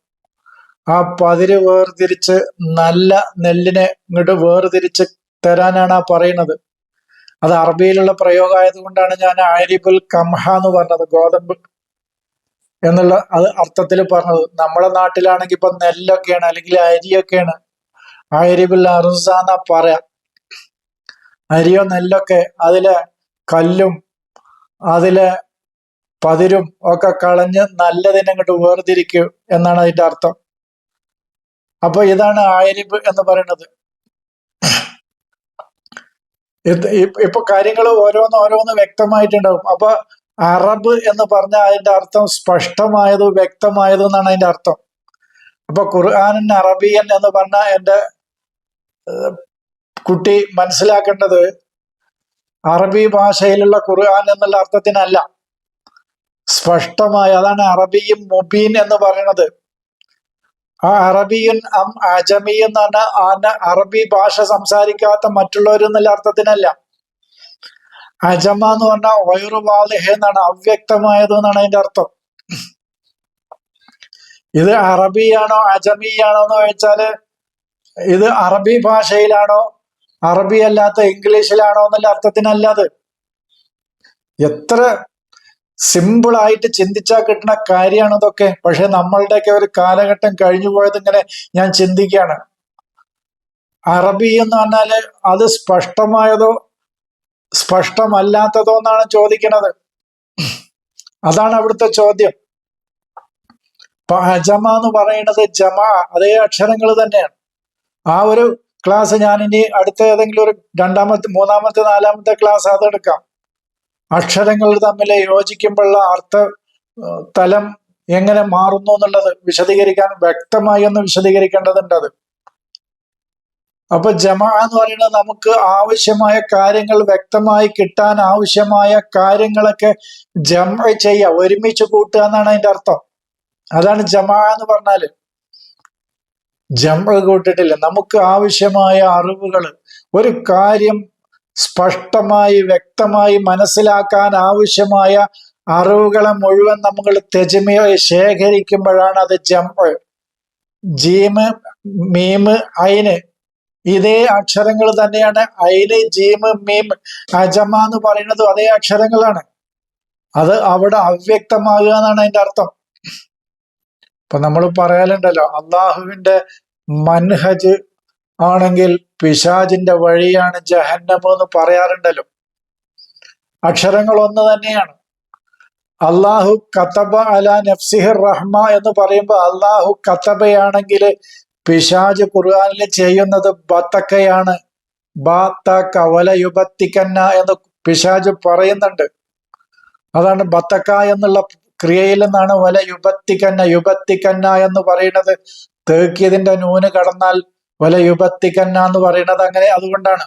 ആ പതിര് വേർതിരിച്ച് നല്ല നെല്ലിനെ ഇങ്ങോട്ട് വേർതിരിച്ച് തരാനാണ് ആ പറയുന്നത്. അത് അറബിയിലുള്ള പ്രയോഗമായത് കൊണ്ടാണ് ഞാൻ ആരിബുൽ കംഹ എന്ന് പറഞ്ഞത്, ഗോതമ്പ് എന്നുള്ള അത് അർത്ഥത്തിൽ പറഞ്ഞത്. നമ്മളെ നാട്ടിലാണെങ്കിൽ ഇപ്പൊ നെല്ലൊക്കെയാണ്, അല്ലെങ്കിൽ അരിയൊക്കെയാണ്. ആയിരിബുൽ അറുസ എന്നാ പറയാ. അരിയോ നെല്ലൊക്കെ അതിലെ കല്ലും അതിലെ പതിരും ഒക്കെ കളഞ്ഞ് നല്ലതിനെ അങ്ങോട്ട് വേർതിരിക്കും എന്നാണ് അതിന്റെ അർത്ഥം. അപ്പൊ ഇതാണ് ആയിരിബ് എന്ന് പറയുന്നത്. ഇപ്പൊ കാര്യങ്ങൾ ഓരോന്ന് വ്യക്തമായിട്ടുണ്ടാവും. അപ്പൊ അറബ് എന്ന് പറഞ്ഞാൽ അതിന്റെ അർത്ഥം സ്പഷ്ടമായതും വ്യക്തമായതും എന്നാണ് അതിന്റെ അർത്ഥം. അപ്പൊ ഖുർആൻ അറബിയൻ എന്ന് പറഞ്ഞാൽ എൻ്റെ കുട്ടി മനസ്സിലാക്കേണ്ടത് അറബി ഭാഷയിലുള്ള ഖുർആൻ എന്നുള്ള അർത്ഥത്തിനല്ല, സ്പഷ്ടമായ, അതാണ് അറബിയും മുബീൻ എന്ന് പറയുന്നത്. ആ അറബിയൻ അജമി എന്ന് പറഞ്ഞാൽ അറബി ഭാഷ സംസാരിക്കാത്ത മറ്റുള്ളവരെന്നുള്ള അർത്ഥത്തിനല്ല. അജമ എന്ന് പറഞ്ഞാൽ വൈറു വാലിഹ എന്നാണ്, അവ്യക്തമായത് എന്നാണ് അതിന്റെ അർത്ഥം. ഇത് അറബിയാണോ അജമിയാണോ എന്ന് ചോദിച്ചാല് ഇത് അറബി ഭാഷയിലാണോ അറബി അല്ലാത്ത ഇംഗ്ലീഷിലാണോ എന്നുള്ള അർത്ഥത്തിനല്ല. അത് എത്ര സിമ്പിൾ ആയിട്ട് ചിന്തിച്ചാൽ കിട്ടുന്ന കാര്യമാണ് ഇതൊക്കെ. പക്ഷെ നമ്മളുടെയൊക്കെ ഒരു കാലഘട്ടം കഴിഞ്ഞു പോയത് ഇങ്ങനെ ഞാൻ ചിന്തിക്കുകയാണ്. അറബി എന്ന് പറഞ്ഞാല് അത് സ്പഷ്ടമായതോ സ്പഷ്ടമല്ലാത്തതോ എന്നാണ് ചോദിക്കണത്. അതാണ് അവിടുത്തെ ചോദ്യം. ഇപ്പൊ അജമ എന്ന് പറയുന്നത് ജമാ, അതേ അക്ഷരങ്ങൾ തന്നെയാണ്. ആ ഒരു ക്ലാസ് ഞാൻ ഇനി അടുത്ത ഏതെങ്കിലും ഒരു മൂന്നാമത്തെ നാലാമത്തെ ക്ലാസ് അതെടുക്കാം. അക്ഷരങ്ങൾ തമ്മിൽ യോജിക്കുമ്പോഴുള്ള അർത്ഥ തലം എങ്ങനെ മാറുന്നു എന്നുള്ളത് വിശദീകരിക്കാൻ, വ്യക്തമായി ഒന്ന് വിശദീകരിക്കേണ്ടതുണ്ട് അത്. അപ്പൊ ജമാ എന്ന് പറയുന്നത് നമുക്ക് ആവശ്യമായ കാര്യങ്ങൾ വ്യക്തമായി കിട്ടാൻ ആവശ്യമായ കാര്യങ്ങളൊക്കെ ജമ ചെയ്യുക, ഒരുമിച്ച് കൂട്ടുക എന്നാണ് അതിന്റെ അർത്ഥം. അതാണ് ജമാ എന്ന് പറഞ്ഞാല്. ജമ കൂട്ടിട്ടില്ല, നമുക്ക് ആവശ്യമായ അറിവുകൾ, ഒരു കാര്യം സ്പഷ്ടമായി വ്യക്തമായി മനസ്സിലാക്കാൻ ആവശ്യമായ അറിവുകളെ മുഴുവൻ നമ്മൾ തെജ്മിയ ശേഖരിക്കുമ്പോഴാണ് അത് ജംഅ്. ജീമ് മീമ് ഐന്, ഇതേ അക്ഷരങ്ങൾ തന്നെയാണ്. ഐന് ജീമ് മീം അജമ എന്ന് പറയുന്നത് അതേ അക്ഷരങ്ങളാണ്. അത് അവിടെ അവ്യക്തമാകുക എന്നാണ് അതിന്റെ അർത്ഥം. ഇപ്പൊ നമ്മൾ പറയാലുണ്ടല്ലോ, അള്ളാഹുവിന്റെ മൻഹജ് ആണെങ്കിൽ പിശാചിന്റെ വഴിയാണ് ജഹന്നമ് എന്ന് പറയാറുണ്ടല്ലോ. അക്ഷരങ്ങൾ ഒന്ന് തന്നെയാണ്. അള്ളാഹു കതബ അല നഫ്സിഹിർ റഹ്മ എന്ന് പറയുമ്പോൾ അള്ളാഹു കതബയാണെങ്കിൽ പിശാജ് ഖുർആനിൽ ചെയ്യുന്നത് ബത്തക്കയാണ്. ബാത്തക വല യുബത്തിക്കന്ന എന്ന് പിശാജ് പറയുന്നുണ്ട്. അതാണ് ബത്തക്ക എന്നുള്ള ക്രിയയിൽ നിന്നാണ് വല യുബത്തിക്കന്ന. യുബത്തിക്കന്ന എന്ന് പറയുന്നത് തേക്കിയതിന്റെ നൂന് കടന്നാൽ വല യുബത്തിക്കന്ന എന്ന് പറയുന്നത് അങ്ങനെ, അതുകൊണ്ടാണ്.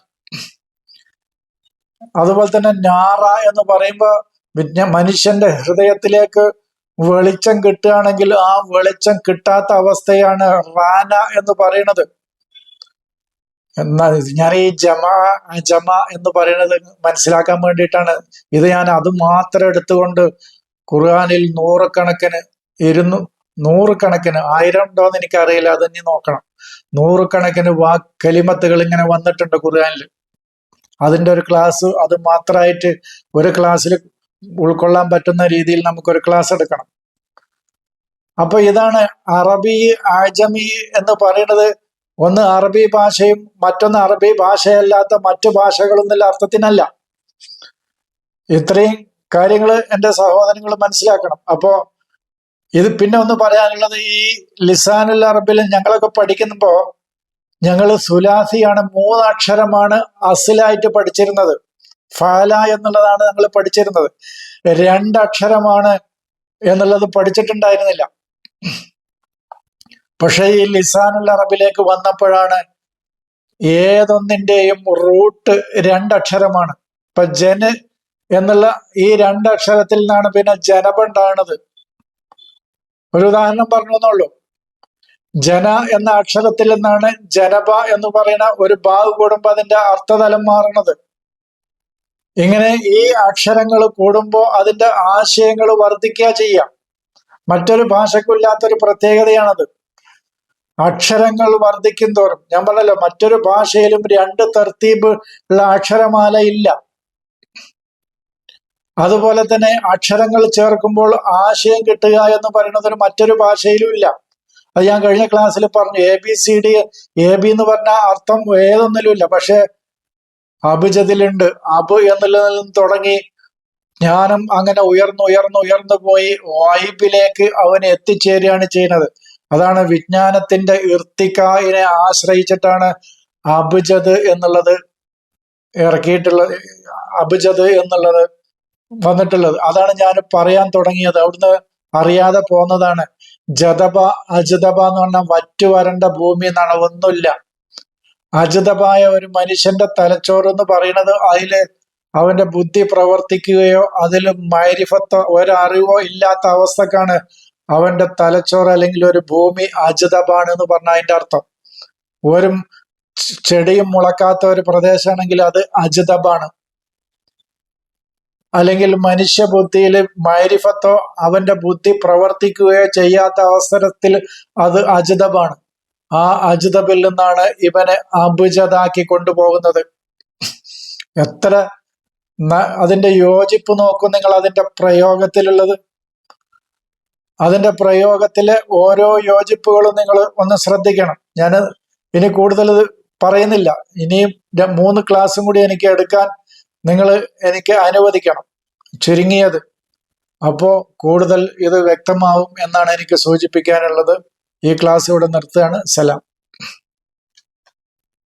അതുപോലെ തന്നെ നാറ എന്ന് പറയുമ്പോ മനുഷ്യന്റെ ഹൃദയത്തിലേക്ക് വെളിച്ചം കിട്ടുകയാണെങ്കിൽ ആ വെളിച്ചം കിട്ടാത്ത അവസ്ഥയാണ് റാന എന്ന് പറയുന്നത്. എന്നാൽ ഞാൻ ഈ ജമ എന്ന് പറയുന്നത് മനസ്സിലാക്കാൻ വേണ്ടിയിട്ടാണ് ഇത്. ഞാൻ അത് മാത്രം എടുത്തുകൊണ്ട് ഖുർആനിൽ നൂറുകണക്കിന് നൂറുകണക്കിന്, 1000 ഉണ്ടോന്ന് എനിക്കറിയില്ല, അത് ഇനി നോക്കണം. നൂറുകണക്കിന് കലിമത്തുകൾ ഇങ്ങനെ വന്നിട്ടുണ്ട് ഖുർആനിൽ. അതിന്റെ ഒരു ക്ലാസ് അത് മാത്രമായിട്ട് ഒരു ക്ലാസ്സിൽ ഉൾക്കൊള്ളാൻ പറ്റുന്ന രീതിയിൽ നമുക്കൊരു ക്ലാസ് എടുക്കണം. അപ്പൊ ഇതാണ് അറബി ആജമി എന്ന് പറയുന്നത്. ഒന്ന് അറബി ഭാഷയും മറ്റൊന്ന് അറബി ഭാഷയല്ലാത്ത മറ്റു ഭാഷകളൊന്നുള്ള അർത്ഥത്തിനല്ല. ഇത്രയും കാര്യങ്ങൾ എൻ്റെ സഹോദരങ്ങൾ മനസ്സിലാക്കണം. അപ്പോ ഇത് പിന്നെ ഒന്ന് പറയാനുള്ളത്, ഈ ലിസാനുൽ അറബിൽ ഞങ്ങളൊക്കെ പഠിക്കുമ്പോ ഞങ്ങൾ സുലാസിയാണ്, 3 അക്ഷരമാണ് അസിലായിട്ട് പഠിച്ചിരുന്നത്. ഫാല എന്നുള്ളതാണ് ഞങ്ങൾ പഠിച്ചിരുന്നത്. 2 അക്ഷരമാണ് എന്നുള്ളത് പഠിച്ചിട്ടുണ്ടായിരുന്നില്ല. പക്ഷെ ഈ ലിസാനുൽ അറബിലേക്ക് വന്നപ്പോഴാണ് ഏതൊന്നിന്റെയും റൂട്ട് 2 അക്ഷരമാണ്. ഇപ്പൊ ജന് എന്നുള്ള ഈ 2 അക്ഷരത്തിൽ നിന്നാണ് പിന്നെ ജനബ ഉണ്ടാകുന്നത്. ഒരു ഉദാഹരണം പറഞ്ഞുള്ളൂ. ജന എന്ന അക്ഷരത്തിൽ നിന്നാണ് ജനബ എന്ന് പറയുന്ന ഒരു ബാഗ് കൂടുമ്പോ അതിന്റെ അർത്ഥതലം മാറുന്നത്. ഇങ്ങനെ ഈ അക്ഷരങ്ങൾ കൂടുമ്പോൾ അതിന്റെ ആശയങ്ങൾ വർദ്ധിക്കുക ചെയ്യാം. മറ്റൊരു ഭാഷയ്ക്കില്ലാത്തൊരു പ്രത്യേകതയാണത്. അക്ഷരങ്ങൾ വർദ്ധിക്കും തോറും, ഞാൻ പറഞ്ഞല്ലോ മറ്റൊരു ഭാഷയിലും 2 തർത്തീബ് ഉള്ള അക്ഷരമാല ഇല്ല. അതുപോലെ തന്നെ അക്ഷരങ്ങൾ ചേർക്കുമ്പോൾ ആശയം കിട്ടുക എന്ന് പറയുന്നത് മറ്റൊരു ഭാഷയിലും ഇല്ല. അത് ഞാൻ കഴിഞ്ഞ ക്ലാസ്സിൽ പറഞ്ഞു. ABCD, AB എന്ന് പറഞ്ഞ അർത്ഥം ഏതൊന്നിലും ഇല്ല. പക്ഷെ അബുജദിലുണ്ട്. അബ് എന്നുള്ളതിൽ നിന്ന് തുടങ്ങി ജ്ഞാനം അങ്ങനെ ഉയർന്നു പോയി വായിബിലേക്ക് അവൻ എത്തിച്ചേരുകയാണ് ചെയ്യുന്നത്. അതാണ് വിജ്ഞാനത്തിന്റെ ഇർത്തിക്കായിനെ ആശ്രയിച്ചിട്ടാണ് അബുജദ് എന്നുള്ളത് ഇറക്കിയിട്ടുള്ളത്, അബുജദ് എന്നുള്ളത് വന്നിട്ടുള്ളത്. അതാണ് ഞാൻ പറയാൻ തുടങ്ങിയത്, അവിടുന്ന് അറിയാതെ പോന്നതാണ്. ജദബ അജദബ എന്ന് പറഞ്ഞാൽ വറ്റുവരണ്ട ഭൂമി എന്നാണ്, ഒന്നുമില്ല. അജദബായ ഒരു മനുഷ്യന്റെ തലച്ചോറ് എന്ന് പറയുന്നത് അതില് അവന്റെ ബുദ്ധി പ്രവർത്തിക്കുകയോ അതിൽ മൈരിഫത്തോ ഒരറിവോ ഇല്ലാത്ത അവസ്ഥക്കാണ് അവന്റെ തലച്ചോറ് അല്ലെങ്കിൽ ഒരു ഭൂമി അജദബാണ് എന്ന് പറഞ്ഞ അതിന്റെ അർത്ഥം. ഒരു ചെടിയും മുളക്കാത്ത ഒരു പ്രദേശമാണെങ്കിൽ അത് അജദബാണ്. അല്ലെങ്കിൽ മനുഷ്യ ബുദ്ധിയിൽ മൈരിഫത്തോ അവന്റെ ബുദ്ധി പ്രവർത്തിക്കുകയോ ചെയ്യാത്ത അവസരത്തിൽ അത് അജദബാണ്. ആ അജദബിൽ നിന്നാണ് ഇവനെ അബുജദാക്കി കൊണ്ടുപോകുന്നത്. എത്ര അതിന്റെ യോജിപ്പ് നോക്കും നിങ്ങൾ അതിന്റെ പ്രയോഗത്തിലുള്ളത്. അതിന്റെ പ്രയോഗത്തിലെ ഓരോ യോജിപ്പുകളും നിങ്ങൾ ഒന്ന് ശ്രദ്ധിക്കണം. ഞാൻ ഇനി കൂടുതൽ പറയുന്നില്ല. ഇനിയും 3 ക്ലാസ്സും കൂടി എനിക്ക് എടുക്കാൻ നിങ്ങൾ എനിക്ക് അനുവദിക്കണം, ചുരുങ്ങിയത്. അപ്പോ കൂടുതൽ ഇത് വ്യക്തമാവും എന്നാണ് എനിക്ക് സൂചിപ്പിക്കാനുള്ളത്. ഈ ക്ലാസ് ഇവിടെ നിർത്തുകയാണ്. സലാം.